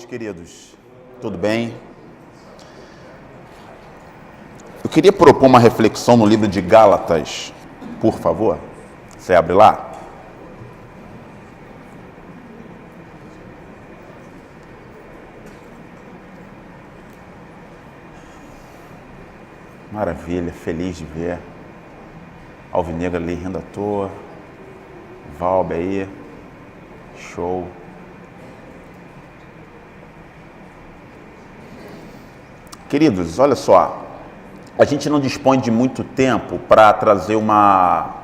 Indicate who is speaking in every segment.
Speaker 1: noite, queridos. Tudo bem? Eu queria propor uma reflexão no livro de Gálatas, por favor. Você abre lá. Maravilha, feliz de ver. Alvinegra ali rindo à toa. Valbe aí. Show. Queridos, olha só. A gente não dispõe de muito tempo para trazer uma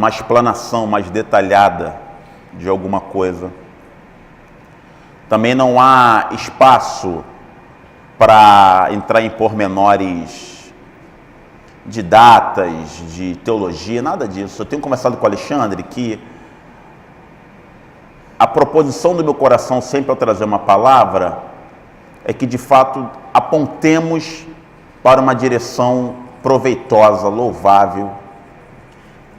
Speaker 1: explanação mais detalhada de alguma coisa. Também não há espaço para entrar em pormenores de datas, de teologia, nada disso. Eu tenho conversado com o Alexandre que a proposição do meu coração sempre ao trazer uma palavra é que de fato apontemos para uma direção proveitosa, louvável,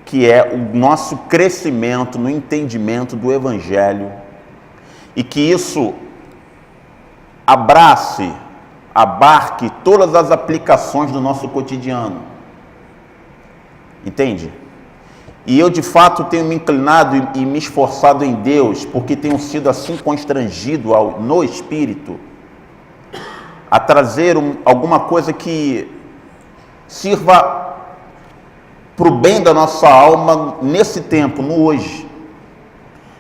Speaker 1: que é o nosso crescimento no entendimento do Evangelho, e que isso abarque todas as aplicações do nosso cotidiano. Entende? E eu de fato tenho me inclinado e me esforçado em Deus, porque tenho sido assim constrangido no Espírito, a trazer alguma coisa que sirva para o bem da nossa alma nesse tempo, no hoje.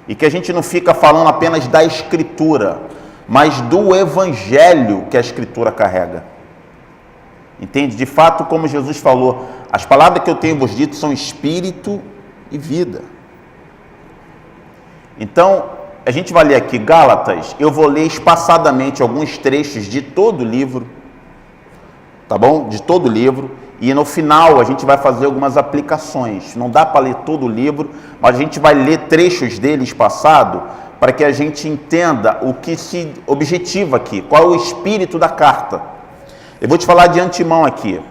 Speaker 1: E que a gente não fica falando apenas da Escritura, mas do Evangelho que a Escritura carrega. Entende? De fato, como Jesus falou, as palavras que eu tenho vos dito são Espírito e vida. Então, a gente vai ler aqui Gálatas, eu vou ler espaçadamente alguns trechos de todo o livro, tá bom? De todo o livro, e no final a gente vai fazer algumas aplicações. Não dá para ler todo o livro, mas a gente vai ler trechos dele espaçado, para que a gente entenda o que se objetiva aqui, qual é o espírito da carta. Eu vou te falar de antemão aqui.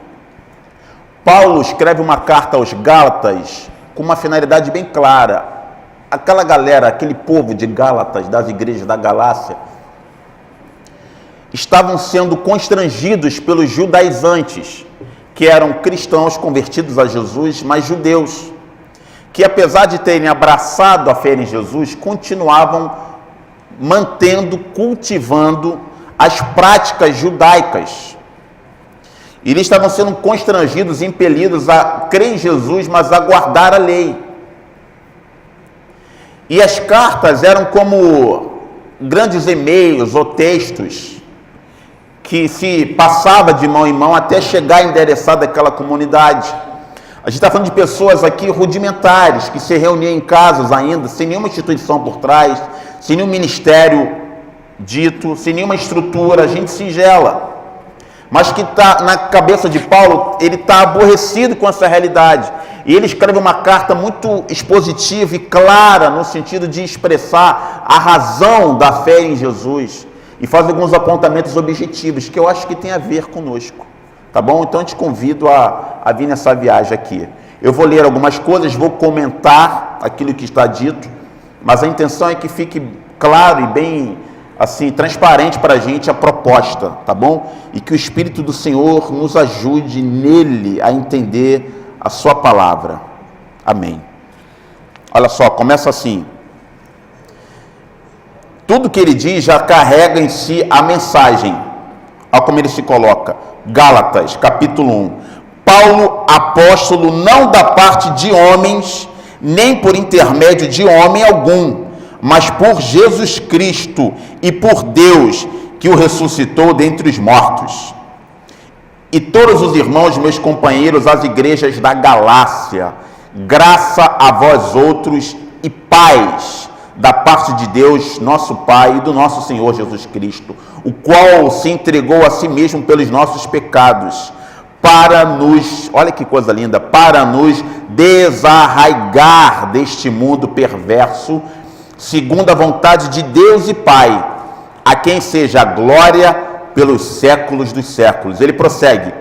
Speaker 1: Paulo escreve uma carta aos Gálatas com uma finalidade bem clara. Aquela galera, aquele povo de Gálatas, das igrejas da Galácia, estavam sendo constrangidos pelos judaizantes, que eram cristãos convertidos a Jesus, mas judeus, que apesar de terem abraçado a fé em Jesus, continuavam mantendo, cultivando as práticas judaicas. E eles estavam sendo constrangidos, impelidos a crer em Jesus, mas a guardar a lei. E as cartas eram como grandes e-mails ou textos que se passava de mão em mão até chegar a endereçar daquela comunidade. A gente está falando de pessoas aqui rudimentares, que se reuniam em casas ainda, sem nenhuma instituição por trás, sem nenhum ministério dito, sem nenhuma estrutura, gente singela. Mas que está na cabeça de Paulo, ele está aborrecido com essa realidade. E ele escreve uma carta muito expositiva e clara no sentido de expressar a razão da fé em Jesus. E faz alguns apontamentos objetivos que eu acho que tem a ver conosco. Tá bom? Então eu te convido a vir nessa viagem aqui. Eu vou ler algumas coisas, vou comentar aquilo que está dito, mas a intenção é que fique claro e bem assim, transparente para a gente a proposta, tá bom? E que o Espírito do Senhor nos ajude nele a entender a sua palavra. Amém. Olha só, começa assim. Tudo que ele diz já carrega em si a mensagem. Olha como ele se coloca. Gálatas, capítulo 1. Paulo, apóstolo, não da parte de homens, nem por intermédio de homem algum, mas por Jesus Cristo e por Deus, que o ressuscitou dentre os mortos. E todos os irmãos, meus companheiros, as igrejas da Galácia, graça a vós outros e paz da parte de Deus, nosso Pai, e do nosso Senhor Jesus Cristo, o qual se entregou a si mesmo pelos nossos pecados, para nos, olha que coisa linda, para nos desarraigar deste mundo perverso, segundo a vontade de Deus e Pai, a quem seja a glória pelos séculos dos séculos. Ele prossegue: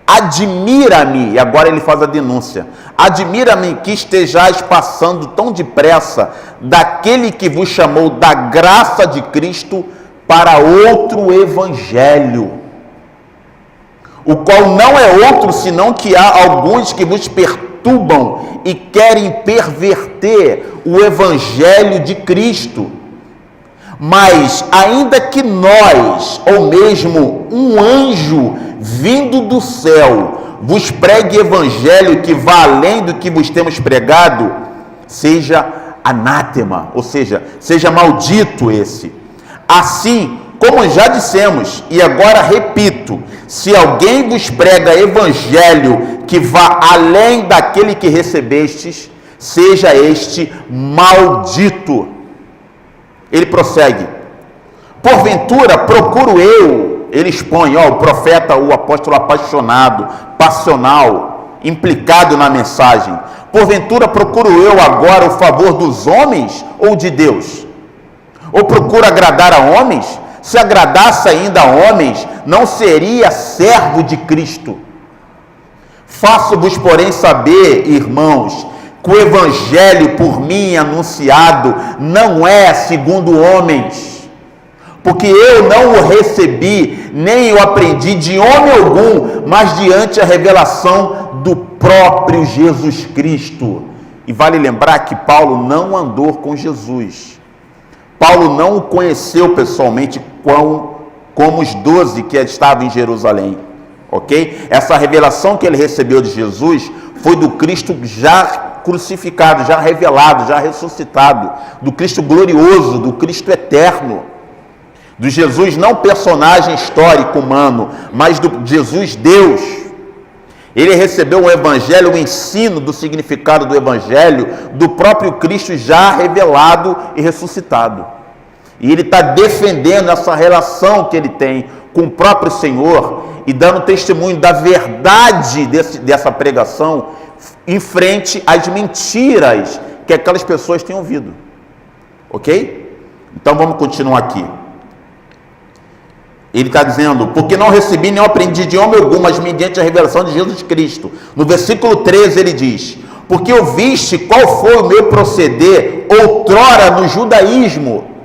Speaker 1: admira-me, e agora ele faz a denúncia, admira-me que estejais passando tão depressa daquele que vos chamou da graça de Cristo para outro evangelho, o qual não é outro senão que há alguns que vos perturbam e querem perverter o evangelho de Cristo. Mas ainda que nós, ou mesmo um anjo vindo do céu, vos pregue evangelho que vá além do que vos temos pregado, seja anátema, ou seja, seja maldito esse. Assim, como já dissemos, e agora repito, se alguém vos prega evangelho que vá além daquele que recebestes, seja este maldito. Ele prossegue: porventura procuro eu, ele expõe, o profeta, o apóstolo apaixonado, passional, implicado na mensagem, porventura procuro eu agora o favor dos homens ou de Deus? Ou procuro agradar a homens? Se agradasse ainda a homens, não seria servo de Cristo. Faço-vos, porém, saber, irmãos, que o evangelho por mim anunciado não é segundo homens, porque eu não o recebi, nem o aprendi de homem algum, mas diante a revelação do próprio Jesus Cristo. E vale lembrar que Paulo não andou com Jesus. Paulo não o conheceu pessoalmente como os 12 que estavam em Jerusalém, ok? Essa revelação que ele recebeu de Jesus foi do Cristo já crucificado, já revelado, já ressuscitado, do Cristo glorioso, do Cristo eterno, do Jesus não personagem histórico humano, mas do Jesus Deus. Ele recebeu o evangelho, o ensino do significado do evangelho, do próprio Cristo já revelado e ressuscitado. E ele está defendendo essa relação que ele tem com o próprio Senhor e dando testemunho da verdade dessa pregação em frente às mentiras que aquelas pessoas têm ouvido. Ok? Então vamos continuar aqui. Ele está dizendo: porque não recebi nem aprendi de homem algum, mas mediante a revelação de Jesus Cristo. No versículo 13 ele diz: porque ouviste qual foi o meu proceder outrora no judaísmo.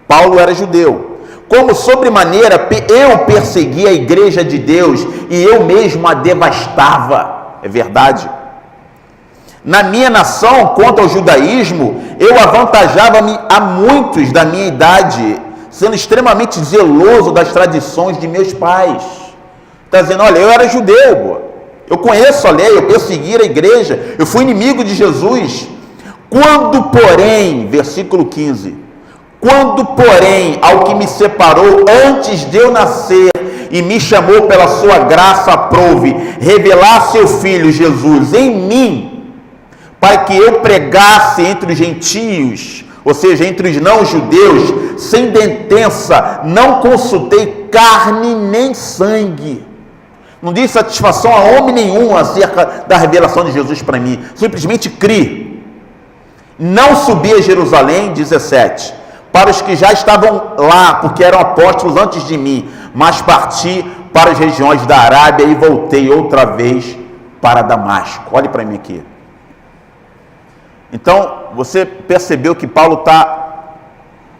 Speaker 1: Paulo era judeu. Como sobremaneira eu persegui a igreja de Deus e eu mesmo a devastava. É verdade. Na minha nação, quanto ao judaísmo, eu avantajava-me a muitos da minha idade, sendo extremamente zeloso das tradições de meus pais. Está dizendo: olha, eu era judeu, eu conheço a lei, eu persegui a igreja, eu fui inimigo de Jesus. Quando, porém, versículo 15, quando, porém, ao que me separou antes de eu nascer e me chamou pela sua graça, aprouve revelar seu Filho Jesus em mim, para que eu pregasse entre os gentios, ou seja, entre os não-judeus, sem detença, não consultei carne nem sangue. Não dei satisfação a homem nenhum acerca da revelação de Jesus para mim, simplesmente criei. Não subi a Jerusalém, 17, para os que já estavam lá, porque eram apóstolos antes de mim, mas parti para as regiões da Arábia e voltei outra vez para Damasco. Olhe para mim aqui. Então, você percebeu que Paulo está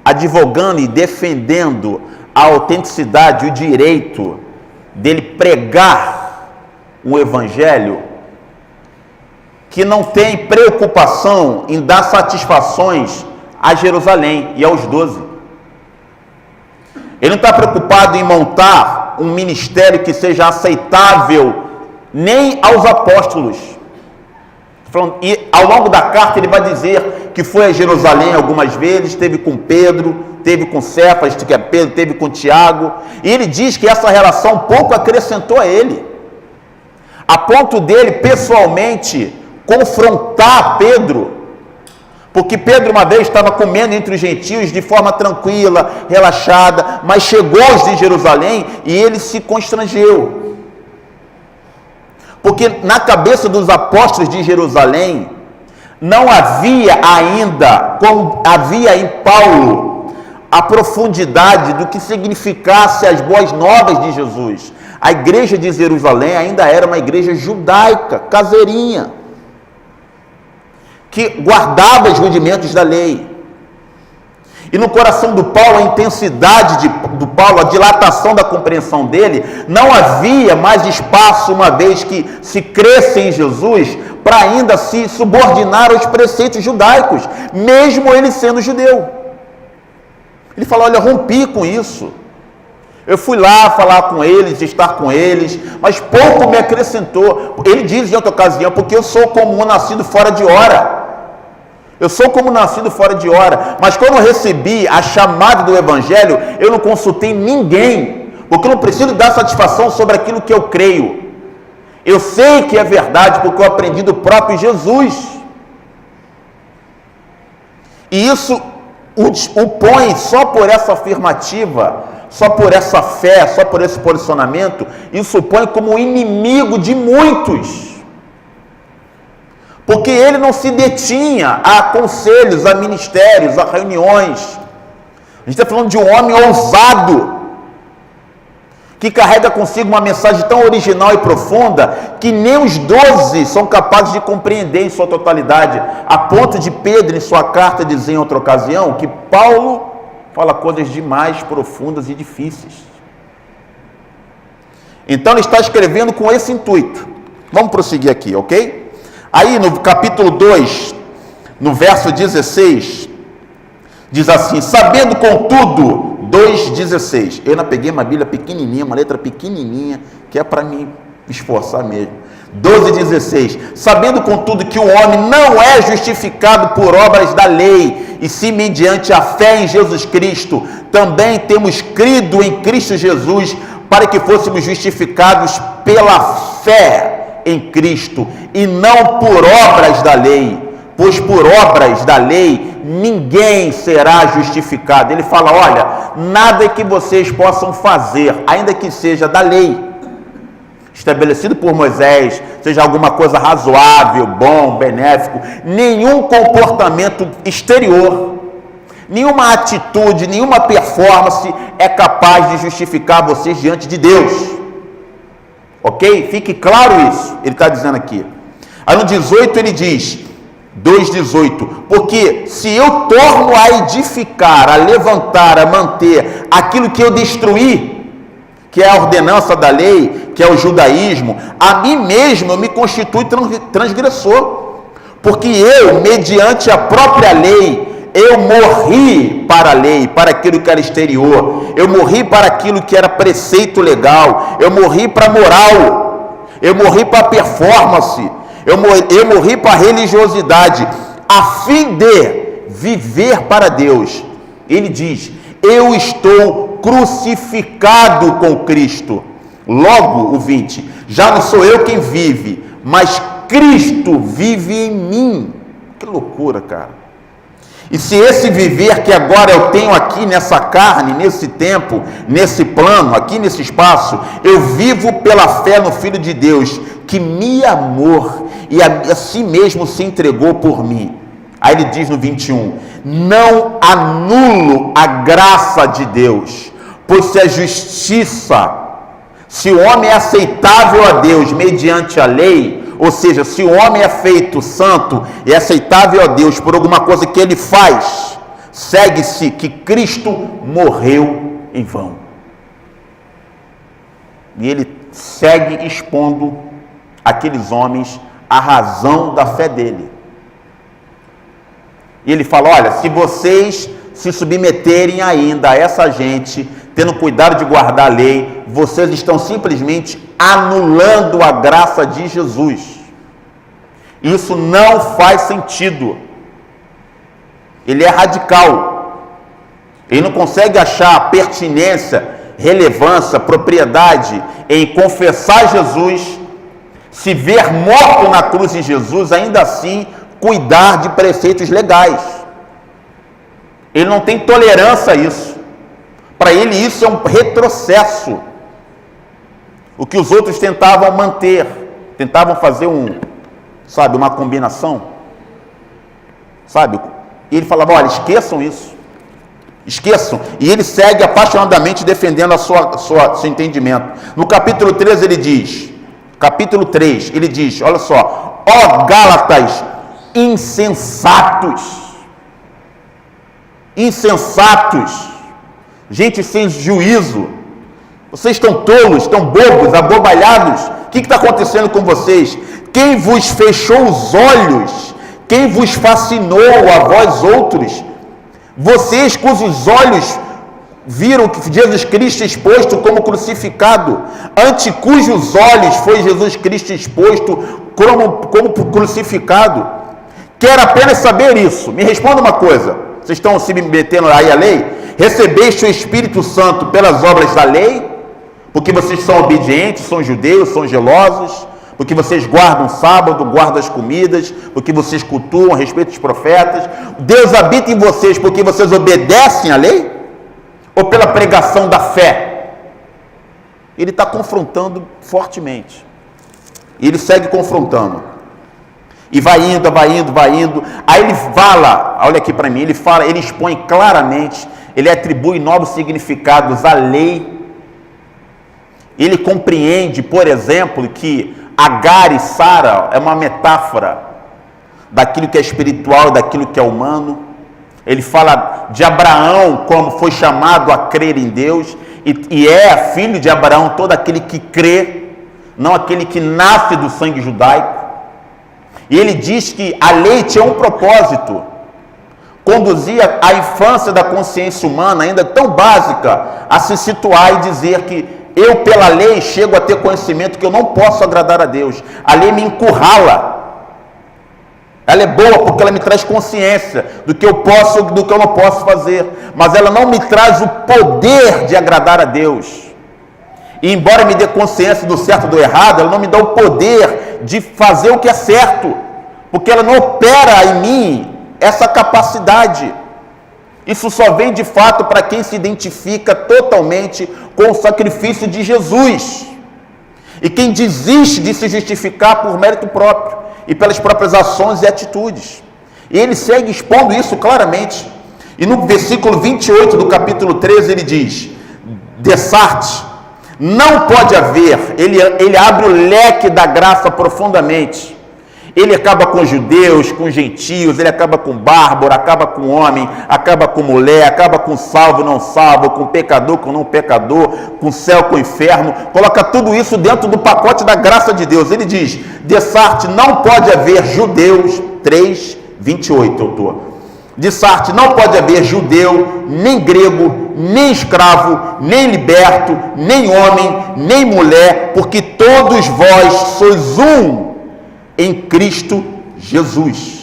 Speaker 1: advogando e defendendo a autenticidade e o direito dele pregar um evangelho que não tem preocupação em dar satisfações a Jerusalém e aos 12. Ele não está preocupado em montar um ministério que seja aceitável nem aos apóstolos. E ao longo da carta ele vai dizer que foi a Jerusalém algumas vezes, teve com Pedro, teve com Cefas, que é Pedro, teve com Tiago, e ele diz que essa relação pouco acrescentou a ele, a ponto dele pessoalmente confrontar Pedro, porque Pedro uma vez estava comendo entre os gentios de forma tranquila, relaxada, mas chegou aos de Jerusalém e ele se constrangeu. Porque na cabeça dos apóstolos de Jerusalém, não havia ainda, como havia em Paulo, a profundidade do que significasse as boas novas de Jesus. A igreja de Jerusalém ainda era uma igreja judaica, caseirinha, que guardava os rudimentos da lei. E no coração do Paulo, a intensidade do Paulo, a dilatação da compreensão dele, não havia mais espaço, uma vez que se cresce em Jesus, para ainda se subordinar aos preceitos judaicos, mesmo ele sendo judeu. Ele fala, olha, rompi com isso. Eu fui lá falar com eles, estar com eles, mas pouco me acrescentou. Ele diz em outra ocasião, porque eu sou como um nascido fora de hora. Eu sou como nascido fora de hora. Mas quando eu recebi a chamada do Evangelho, eu não consultei ninguém, porque eu não preciso dar satisfação sobre aquilo que eu creio. Eu sei que é verdade, porque eu aprendi do próprio Jesus. E isso o põe só por essa afirmativa, só por essa fé, só por esse posicionamento, isso o põe como inimigo de muitos. Porque ele não se detinha a conselhos, a ministérios, a reuniões. A gente está falando de um homem ousado, que carrega consigo uma mensagem tão original e profunda, que nem os 12 são capazes de compreender em sua totalidade, a ponto de Pedro, em sua carta, dizer em outra ocasião, que Paulo fala coisas demais profundas e difíceis. Então ele está escrevendo com esse intuito. Vamos prosseguir aqui, ok? Aí no capítulo 2, no verso 16, diz assim, sabendo contudo, 2,16, eu ainda peguei uma Bíblia pequenininha, uma letra pequenininha, que é para me esforçar mesmo, 12,16, sabendo contudo que o homem não é justificado por obras da lei, e sim mediante a fé em Jesus Cristo, também temos crido em Cristo Jesus, para que fôssemos justificados pela fé em Cristo, e não por obras da lei, pois por obras da lei ninguém será justificado. Ele fala, olha, nada que vocês possam fazer, ainda que seja da lei, estabelecido por Moisés, seja alguma coisa razoável, bom, benéfico, nenhum comportamento exterior, nenhuma atitude, nenhuma performance é capaz de justificar vocês diante de Deus. Ok? Fique claro isso, ele está dizendo aqui. Aí no 18 ele diz, 2,18, porque se eu torno a edificar, a levantar, a manter aquilo que eu destruí, que é a ordenança da lei, que é o judaísmo, a mim mesmo eu me constituo transgressor, porque eu, mediante a própria lei, eu morri para a lei, para aquilo que era exterior, eu morri para aquilo que era preceito legal, eu morri para a moral, eu morri para a performance, eu morri para a religiosidade, a fim de viver para Deus. Ele diz, eu estou crucificado com Cristo. Logo, o 20, já não sou eu quem vive, mas Cristo vive em mim. Que loucura, cara. E se esse viver que agora eu tenho aqui nessa carne, nesse tempo, nesse plano, aqui nesse espaço, eu vivo pela fé no Filho de Deus, que me amou e a si mesmo se entregou por mim. Aí ele diz no 21, não anulo a graça de Deus, pois se a justiça, se o homem é aceitável a Deus mediante a lei, ou seja, se o homem é feito santo e é aceitável a Deus por alguma coisa que ele faz, segue-se que Cristo morreu em vão. E ele segue expondo aqueles homens a razão da fé dele. E ele fala, olha, se vocês se submeterem ainda a essa gente, tendo cuidado de guardar a lei, vocês estão simplesmente anulando a graça de Jesus. Isso não faz sentido. Ele é radical. Ele não consegue achar pertinência, relevância, propriedade em confessar Jesus, se ver morto na cruz de Jesus, ainda assim cuidar de preceitos legais. Ele não tem tolerância a isso. Para ele isso é um retrocesso. O que os outros tentavam manter, tentavam fazer uma combinação, e ele falava, olha, esqueçam isso, esqueçam, e ele segue apaixonadamente defendendo seu entendimento. No capítulo 3 ele diz, olha só, ó Gálatas insensatos, insensatos, gente sem juízo. Vocês estão tolos, estão bobos, abobalhados. O que está acontecendo com vocês? Quem vos fechou os olhos? Quem vos fascinou a vós outros? Vocês cujos olhos viram que Jesus Cristo exposto como crucificado, ante cujos olhos foi Jesus Cristo exposto como crucificado. Quero apenas saber isso. Me responda uma coisa. Vocês estão se metendo aí a lei? Recebeste o Espírito Santo pelas obras da lei? Porque vocês são obedientes, são judeus, são gelosos, porque vocês guardam o sábado, guardam as comidas, porque vocês cultuam a respeito dos profetas. Deus habita em vocês porque vocês obedecem à lei? Ou pela pregação da fé? Ele está confrontando fortemente. E ele segue confrontando. E vai indo. Aí ele fala, olha aqui para mim, ele expõe claramente, ele atribui novos significados à lei. Ele compreende, por exemplo, que Agar e Sara é uma metáfora daquilo que é espiritual e daquilo que é humano. Ele fala de Abraão como foi chamado a crer em Deus, e é filho de Abraão todo aquele que crê, não aquele que nasce do sangue judaico. E ele diz que a lei tinha um propósito, conduzia a infância da consciência humana, ainda tão básica, a se situar e dizer que eu, pela lei, chego a ter conhecimento que eu não posso agradar a Deus. A lei me encurrala. Ela é boa porque ela me traz consciência do que eu posso e do que eu não posso fazer. Mas ela não me traz o poder de agradar a Deus. E embora me dê consciência do certo e do errado, ela não me dá o poder de fazer o que é certo. Porque ela não opera em mim essa capacidade. Isso só vem de fato para quem se identifica totalmente com o sacrifício de Jesus. E quem desiste de se justificar por mérito próprio e pelas próprias ações e atitudes. E ele segue expondo isso claramente. E no versículo 28 do capítulo 13 ele diz: Dessarte, não pode haver, ele abre o leque da graça profundamente. Ele acaba com judeus, com gentios, ele acaba com bárbaro, acaba com homem, acaba com mulher, acaba com salvo e não salvo, com pecador, com não pecador, com céu, com inferno, coloca tudo isso dentro do pacote da graça de Deus. Ele diz: Dessarte, não pode haver judeus, 3, 28, autor. Dessarte, não pode haver judeu, nem grego, nem escravo, nem liberto, nem homem, nem mulher, porque todos vós sois um em Cristo Jesus.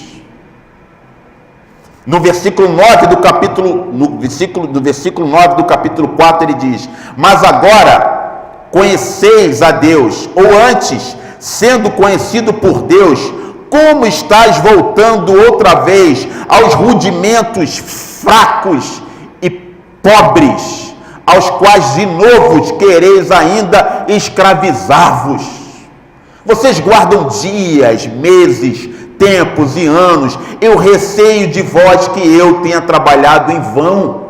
Speaker 1: No versículo 9 do capítulo, no versículo 9 do capítulo 4 ele diz: Mas agora conheceis a Deus, ou antes, sendo conhecido por Deus, como estáis voltando outra vez aos rudimentos fracos e pobres, aos quais de novo quereis ainda escravizar-vos. Vocês guardam dias, meses, tempos e anos. Eu receio de vós que eu tenha trabalhado em vão.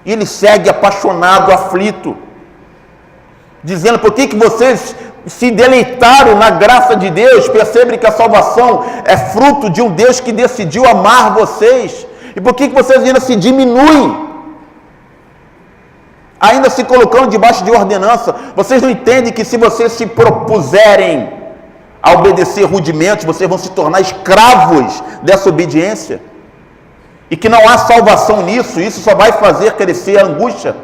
Speaker 1: E ele segue apaixonado, aflito, dizendo: por que vocês se deleitaram na graça de Deus? Percebem que a salvação é fruto de um Deus que decidiu amar vocês. E por que vocês ainda se diminuem? Ainda se colocando debaixo de ordenança? Vocês não entendem que se vocês se propuserem a obedecer rudimentos, vocês vão se tornar escravos dessa obediência? E que não há salvação nisso, isso só vai fazer crescer a angústia.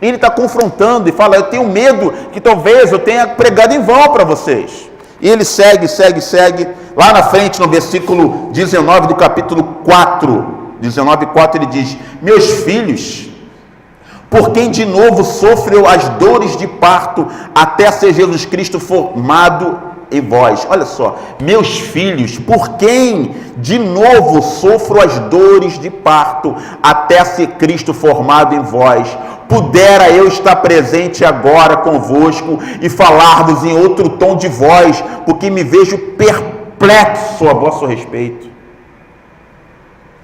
Speaker 1: Ele está confrontando e fala: eu tenho medo que talvez eu tenha pregado em vão para vocês. E ele segue, lá na frente no versículo 19 do capítulo 4, 19:4 ele diz: meus filhos, por quem de novo sofreu as dores de parto, até ser Jesus Cristo formado em vós. Olha só, meus filhos, por quem de novo sofro as dores de parto, até ser Cristo formado em vós. Pudera eu estar presente agora convosco e falar-vos em outro tom de voz, porque me vejo perplexo a vosso respeito.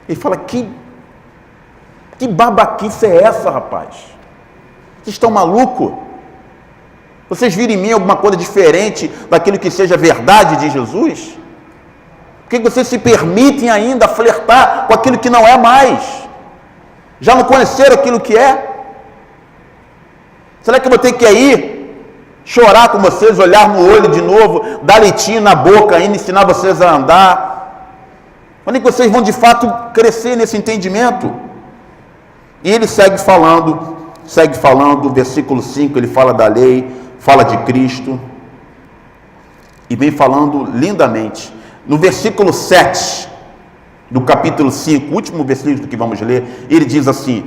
Speaker 1: Ele fala: que babaquice é essa, rapaz? Vocês estão malucos? Vocês viram em mim alguma coisa diferente daquilo que seja verdade de Jesus? Por que vocês se permitem ainda flertar com aquilo que não é mais? Já não conheceram aquilo que é? Será que eu vou ter que ir chorar com vocês, olhar no olho de novo, dar leitinho na boca ainda, ensinar vocês a andar? Quando é que vocês vão de fato crescer nesse entendimento? E ele segue falando, versículo 5, ele fala da lei, fala de Cristo, e vem falando lindamente. No versículo 7, do capítulo 5, último versículo que vamos ler, ele diz assim,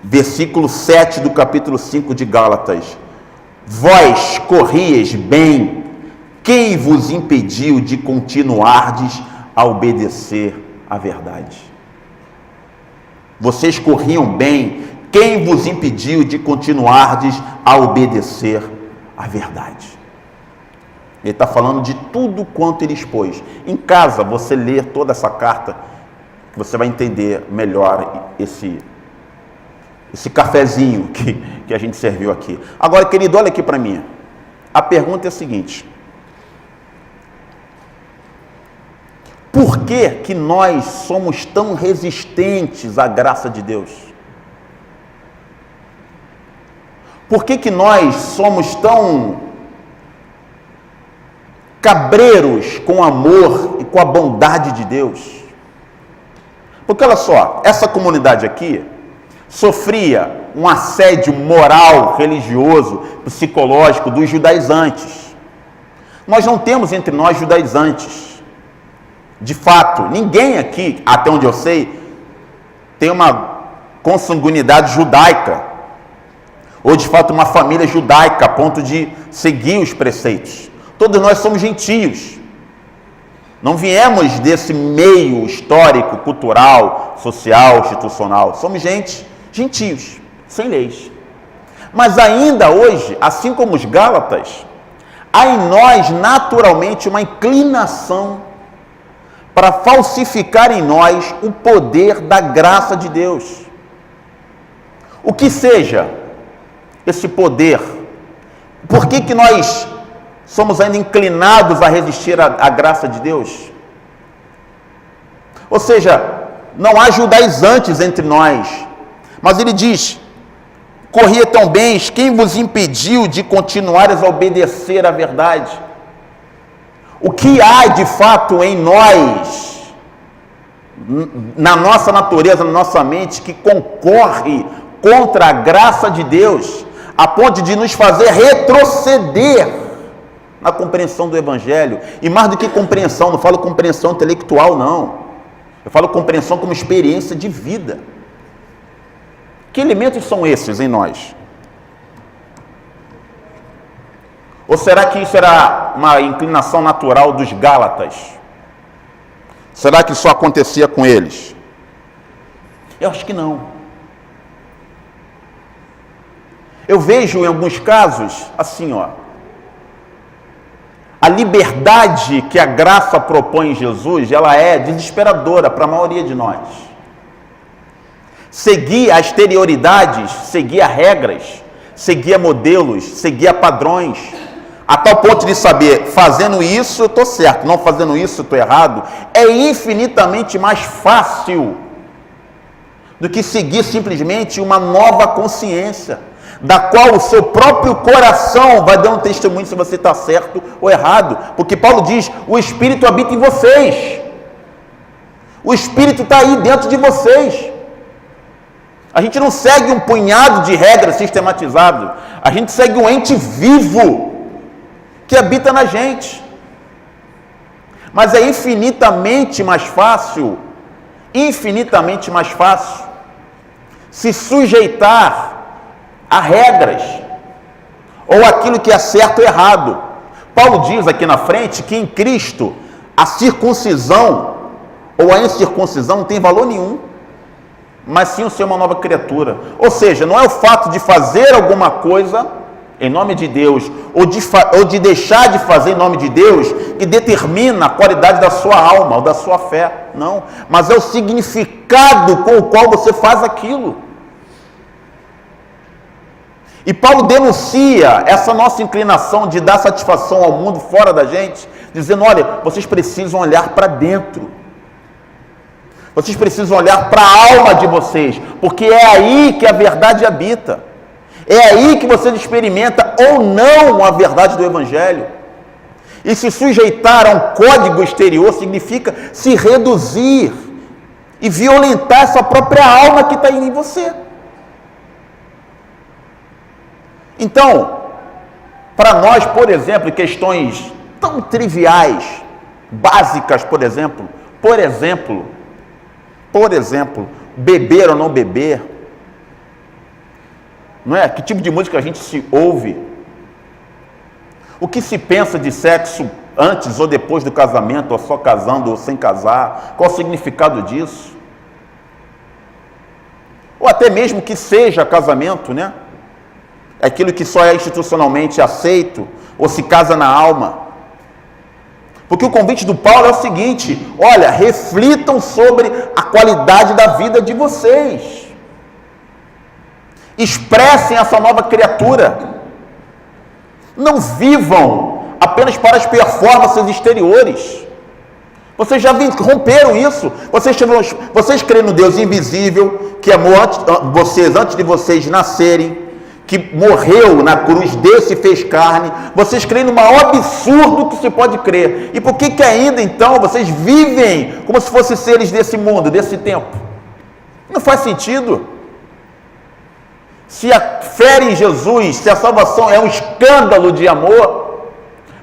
Speaker 1: versículo 7 do capítulo 5 de Gálatas: vós corrieis bem, quem vos impediu de continuardes a obedecer à verdade? Vocês corriam bem, quem vos impediu de continuardes a obedecer à verdade? Ele está falando de tudo quanto ele expôs. Em casa, você lê toda essa carta, você vai entender melhor esse cafezinho que a gente serviu aqui. Agora, querido, olha aqui para mim. A pergunta é a seguinte: por que nós somos tão resistentes à graça de Deus? Por que nós somos tão cabreiros com o amor e com a bondade de Deus? Porque olha só, essa comunidade aqui sofria um assédio moral, religioso, psicológico dos judaizantes. Nós não temos entre nós judaizantes. De fato, ninguém aqui, até onde eu sei, tem uma consanguinidade judaica, ou de fato uma família judaica, a ponto de seguir os preceitos. Todos nós somos gentios. Não viemos desse meio histórico, cultural, social, institucional. Somos gentios, sem leis. Mas ainda hoje, assim como os Gálatas, há em nós naturalmente uma inclinação para falsificar em nós o poder da graça de Deus. O que seja esse poder? Por que nós somos ainda inclinados a resistir à graça de Deus? Ou seja, não há judaizantes entre nós, mas ele diz: corria tão bem, quem vos impediu de continuares a obedecer à verdade? O que há de fato em nós, na nossa natureza, na nossa mente, que concorre contra a graça de Deus, a ponto de nos fazer retroceder na compreensão do Evangelho? E mais do que compreensão, não falo compreensão intelectual, não. Eu falo compreensão como experiência de vida. Que elementos são esses em nós? Ou será que isso era uma inclinação natural dos Gálatas? Será que isso acontecia com eles? Eu acho que não. Eu vejo em alguns casos, assim, a liberdade que a graça propõe em Jesus, ela é desesperadora para a maioria de nós. Seguir a exterioridades, seguir a regras, seguir a modelos, seguir a padrões, a tal ponto de saber, fazendo isso eu estou certo, não fazendo isso eu estou errado, é infinitamente mais fácil do que seguir simplesmente uma nova consciência, da qual o seu próprio coração vai dando testemunho se você está certo ou errado. Porque Paulo diz: o Espírito habita em vocês, o Espírito está aí dentro de vocês. A gente não segue um punhado de regras sistematizado, a gente segue um ente vivo que habita na gente. Mas é infinitamente mais fácil se sujeitar a regras, ou aquilo que é certo ou errado. Paulo diz aqui na frente que em Cristo a circuncisão ou a incircuncisão não tem valor nenhum, mas sim o ser uma nova criatura. Ou seja, não é o fato de fazer alguma coisa em nome de Deus, ou de deixar de fazer em nome de Deus, que determina a qualidade da sua alma ou da sua fé. Não, mas é o significado com o qual você faz aquilo. E Paulo denuncia essa nossa inclinação de dar satisfação ao mundo fora da gente, dizendo: olha, vocês precisam olhar para dentro. Vocês precisam olhar para a alma de vocês, porque é aí que a verdade habita. É aí que vocês experimentam ou não a verdade do Evangelho. E se sujeitar a um código exterior significa se reduzir e violentar essa própria alma que está em você. Então, para nós, por exemplo, questões tão triviais, básicas, por exemplo, beber ou não beber, não é? Que tipo de música a gente se ouve? O que se pensa de sexo antes ou depois do casamento, ou só casando ou sem casar? Qual o significado disso? Ou até mesmo que seja casamento, né? Aquilo que só é institucionalmente aceito, ou se casa na alma. Porque o convite do Paulo é o seguinte: olha, reflitam sobre a qualidade da vida de vocês. Expressem essa nova criatura. Não vivam apenas para as performances exteriores. Vocês já romperam isso. Vocês creem no Deus invisível, que amou vocês antes de vocês nascerem, que morreu na cruz, Deus se fez carne. Vocês creem no maior absurdo que se pode crer. E por que ainda então vocês vivem como se fossem seres desse mundo, desse tempo? Não faz sentido. Se a fé em Jesus, se a salvação é um escândalo de amor,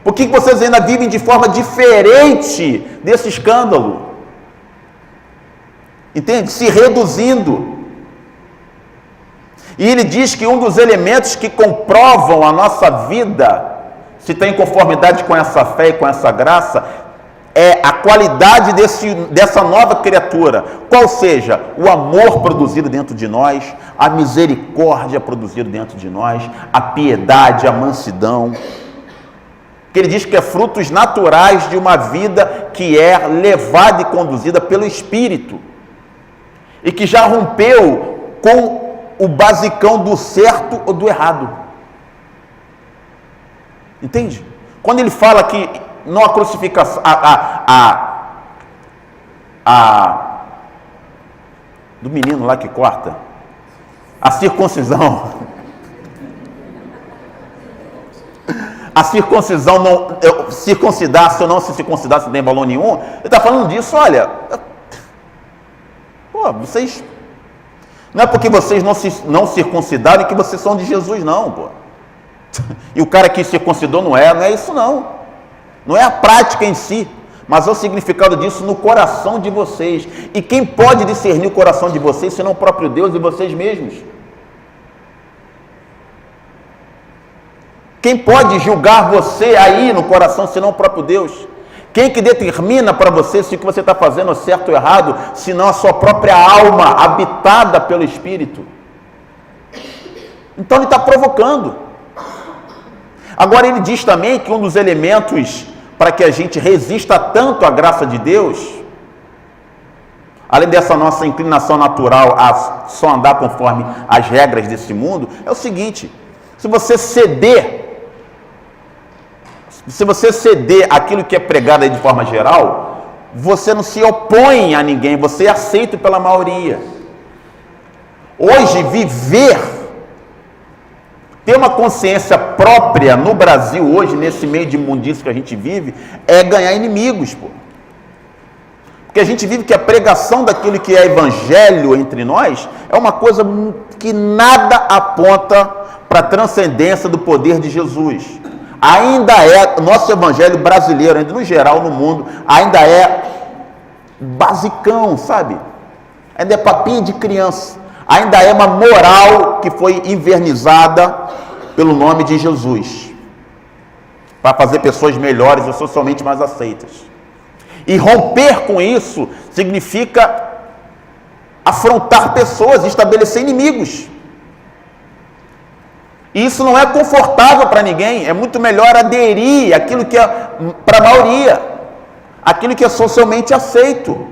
Speaker 1: por que vocês ainda vivem de forma diferente desse escândalo? Entende? Se reduzindo. E ele diz que um dos elementos que comprovam a nossa vida, se está em conformidade com essa fé e com essa graça, é a qualidade dessa nova criatura. Qual seja o amor produzido dentro de nós, a misericórdia produzida dentro de nós, a piedade, a mansidão. Que ele diz que é frutos naturais de uma vida que é levada e conduzida pelo Espírito. E que já rompeu com o basicão do certo ou do errado. Entende? Quando ele fala que não a crucificação, do menino lá que corta, a circuncisão, não, circuncidar-se ou não se circuncidar-se não tem valor nenhum. Ele está falando disso, olha, vocês, não é porque vocês não circuncidaram que vocês são de Jesus, não, pô. E o cara que circuncidou não é isso não. Não é a prática em si, mas é o significado disso no coração de vocês. E quem pode discernir o coração de vocês, senão o próprio Deus e vocês mesmos? Quem pode julgar você aí no coração, senão o próprio Deus? Quem que determina para você se o que você está fazendo é certo ou errado, senão a sua própria alma, habitada pelo Espírito? Então ele está provocando. Agora ele diz também que um dos elementos para que a gente resista tanto à graça de Deus, além dessa nossa inclinação natural a só andar conforme as regras desse mundo, é o seguinte: se você ceder aquilo que é pregado aí de forma geral, você não se opõe a ninguém, você é aceito pela maioria. Hoje, ter uma consciência própria no Brasil hoje, nesse meio de imundície que a gente vive, é ganhar inimigos, pô. Porque a gente vive que a pregação daquilo que é evangelho entre nós é uma coisa que nada aponta para a transcendência do poder de Jesus. Ainda é, o nosso evangelho brasileiro, ainda no geral no mundo, ainda é basicão, sabe? Ainda é papinho de criança. Ainda é uma moral que foi invernizada pelo nome de Jesus, para fazer pessoas melhores ou socialmente mais aceitas. E romper com isso significa afrontar pessoas, estabelecer inimigos. E isso não é confortável para ninguém. É muito melhor aderir àquilo que é para a maioria, aquilo que é socialmente aceito.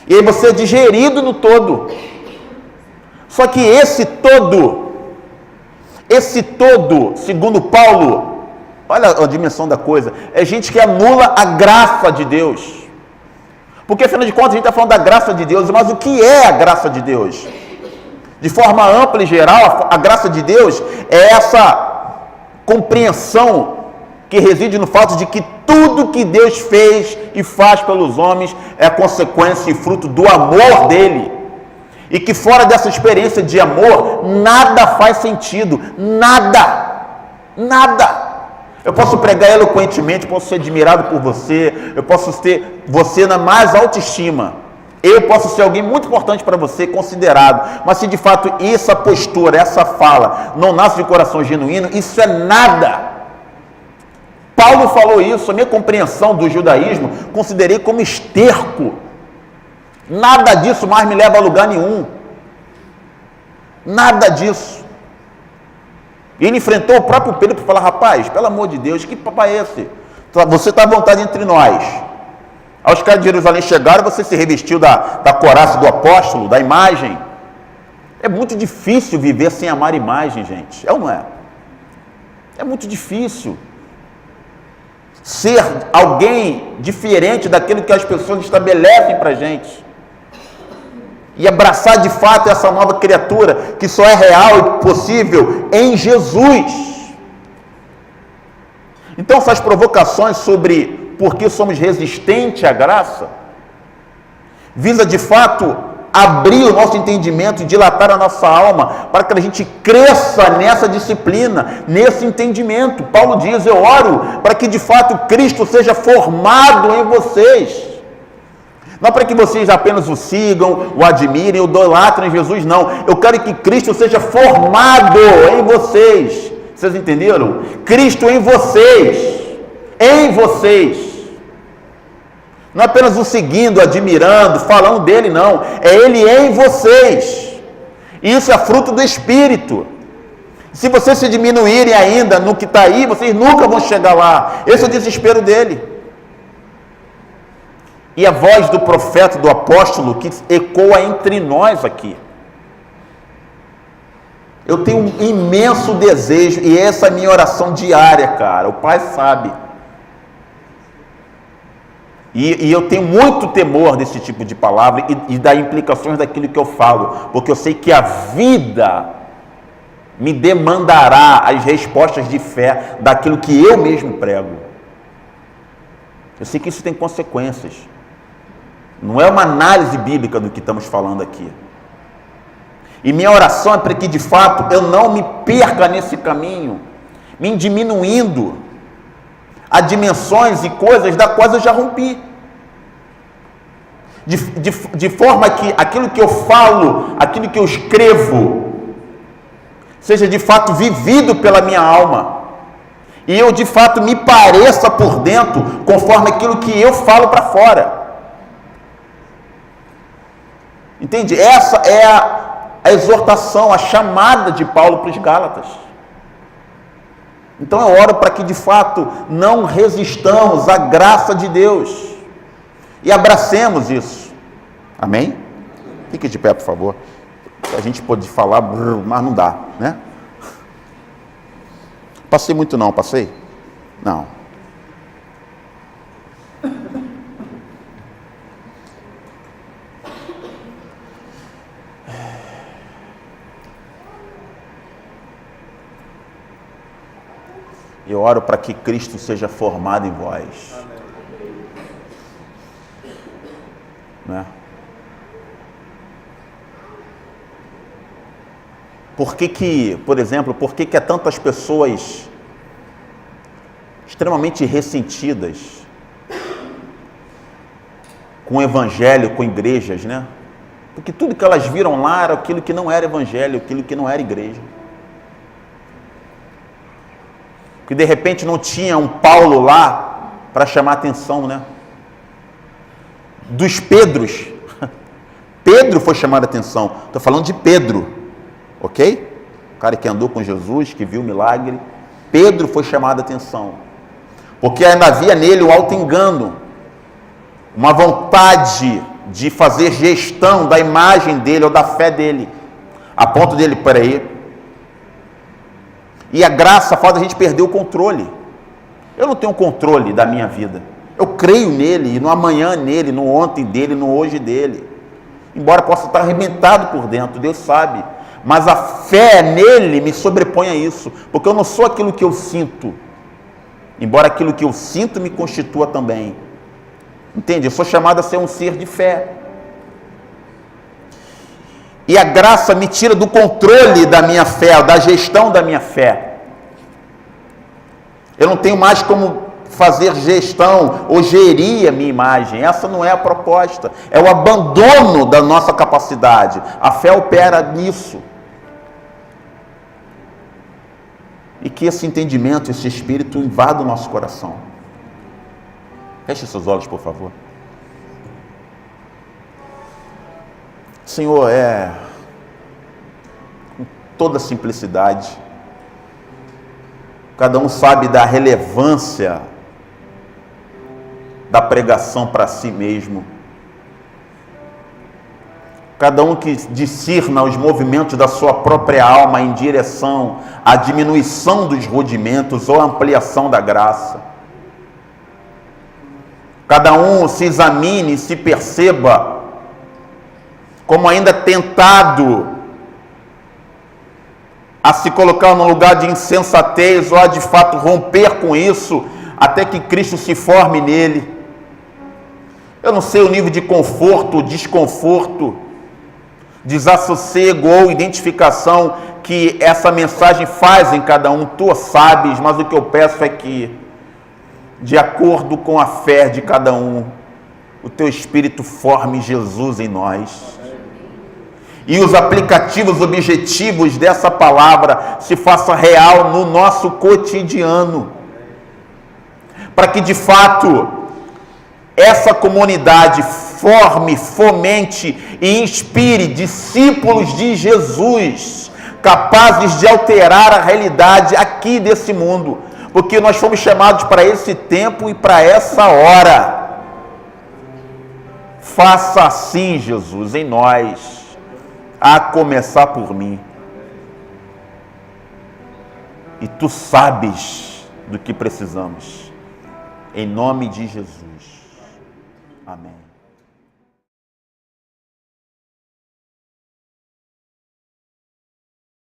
Speaker 1: E aí você é digerido no todo. Só que esse todo, Esse todo, segundo Paulo, olha a dimensão da coisa, é gente que anula a graça de Deus. Porque, afinal de contas, a gente está falando da graça de Deus, mas o que é a graça de Deus? De forma ampla e geral, a graça de Deus é essa compreensão que reside no fato de que tudo que Deus fez e faz pelos homens é consequência e fruto do amor dele. E que fora dessa experiência de amor, nada faz sentido. Nada. Nada. Eu posso pregar eloquentemente, posso ser admirado por você, eu posso ter você na mais alta estima. Eu posso ser alguém muito importante para você, considerado. Mas se de fato essa postura, essa fala, não nasce de coração genuíno, isso é nada. Paulo falou isso, a minha compreensão do judaísmo, considerei como esterco. Nada disso mais me leva a lugar nenhum. Nada disso. E ele enfrentou o próprio Pedro para falar: rapaz, pelo amor de Deus, que papo é esse? Você está à vontade entre nós. Aí os caras de Jerusalém chegaram, você se revestiu da couraça do apóstolo, da imagem. É muito difícil viver sem amar imagem, gente. É ou não é? É muito difícil. Ser alguém diferente daquilo que as pessoas estabelecem para a gente. E abraçar de fato essa nova criatura que só é real e possível em Jesus. Então, essas provocações sobre por que somos resistentes à graça, visa de fato abrir o nosso entendimento e dilatar a nossa alma, para que a gente cresça nessa disciplina, nesse entendimento. Paulo diz: eu oro para que de fato Cristo seja formado em vocês. Não para que vocês apenas o sigam, o admirem, o idolatrem Jesus, não. Eu quero que Cristo seja formado em vocês. Vocês entenderam? Cristo em vocês. Em vocês. Não é apenas o seguindo, admirando, falando dele, não. É ele em vocês. Isso é fruto do Espírito. Se vocês se diminuírem ainda no que está aí, vocês nunca vão chegar lá. Esse é o desespero dele. E a voz do profeta, do apóstolo, que ecoa entre nós aqui. Eu tenho um imenso desejo, e essa é a minha oração diária, cara. O Pai sabe. E eu tenho muito temor desse tipo de palavra e das implicações daquilo que eu falo, porque eu sei que a vida me demandará as respostas de fé daquilo que eu mesmo prego. Eu sei que isso tem consequências. Não é uma análise bíblica do que estamos falando aqui. E minha oração é para que de fato eu não me perca nesse caminho, me diminuindo a dimensões e coisas da quais eu já rompi. De forma que aquilo que eu falo, aquilo que eu escrevo, seja de fato vivido pela minha alma. E eu de fato me pareça por dentro conforme aquilo que eu falo para fora. Entende? Essa é a exortação, a chamada de Paulo para os Gálatas. Então eu oro para que de fato não resistamos à graça de Deus e abracemos isso. Amém? Fique de pé, por favor. A gente pode falar, mas não dá, né? Passei muito não, passei? Não. Eu oro para que Cristo seja formado em vós. Né? Por que, por exemplo, por que há tantas pessoas extremamente ressentidas com o evangelho, com igrejas, né? Porque tudo que elas viram lá era aquilo que não era evangelho, aquilo que não era igreja. Que de repente não tinha um Paulo lá para chamar a atenção, né? Dos Pedros. Pedro foi chamado a atenção. Estou falando de Pedro, ok? O cara que andou com Jesus, que viu o milagre. Pedro foi chamado a atenção. Porque ainda havia nele o auto-engano, uma vontade de fazer gestão da imagem dele ou da fé dele, a ponto dele, peraí, E a graça faz a gente perder o controle. Eu não tenho controle da minha vida. Eu creio nele, no amanhã nele, no ontem dele, no hoje dele. Embora possa estar arrebentado por dentro, Deus sabe. Mas a fé nele me sobrepõe a isso, porque eu não sou aquilo que eu sinto, embora aquilo que eu sinto me constitua também. Entende? Eu sou chamado a ser um ser de fé. E a graça me tira do controle da minha fé, da gestão da minha fé. Eu não tenho mais como fazer gestão ou gerir a minha imagem. Essa não é a proposta. É o abandono da nossa capacidade. A fé opera nisso. E que esse entendimento, esse espírito invada o nosso coração. Feche seus olhos, por favor. Senhor, com toda simplicidade, cada um sabe da relevância da pregação para si mesmo. Cada um que discirna os movimentos da sua própria alma em direção à diminuição dos rudimentos ou ampliação da graça. Cada um se examine e se perceba como ainda tentado a se colocar no lugar de insensatez ou a de fato romper com isso até que Cristo se forme nele. Eu não sei o nível de conforto, desconforto, desassossego ou identificação que essa mensagem faz em cada um. Tu sabes, mas o que eu peço é que, de acordo com a fé de cada um, o teu Espírito forme Jesus em nós. E os aplicativos objetivos dessa palavra se façam real no nosso cotidiano. Para que, de fato, essa comunidade forme, fomente e inspire discípulos de Jesus, capazes de alterar a realidade aqui desse mundo. Porque nós fomos chamados para esse tempo e para essa hora. Faça assim, Jesus, em nós, a começar por mim. E tu sabes do que precisamos. Em nome de Jesus. Amém.